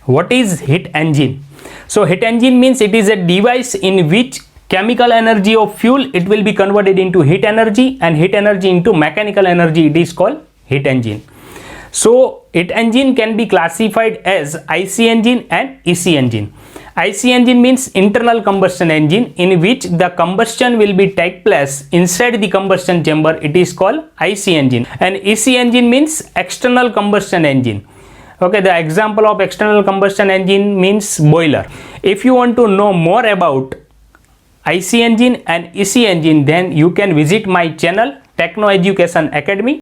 What is heat engine? So heat engine means it is a device in which chemical energy of fuel, it will be converted into heat energy, and heat energy into mechanical energy. It is called heat engine. So heat engine can be classified as IC engine and EC engine. IC engine means internal combustion engine, in which the combustion will be take place inside the combustion chamber. It is called IC engine. And EC engine means external combustion engine. Okay, the example of external combustion engine means boiler. If you want to know more about IC engine and EC engine, then you can visit my channel Techno Education Academy.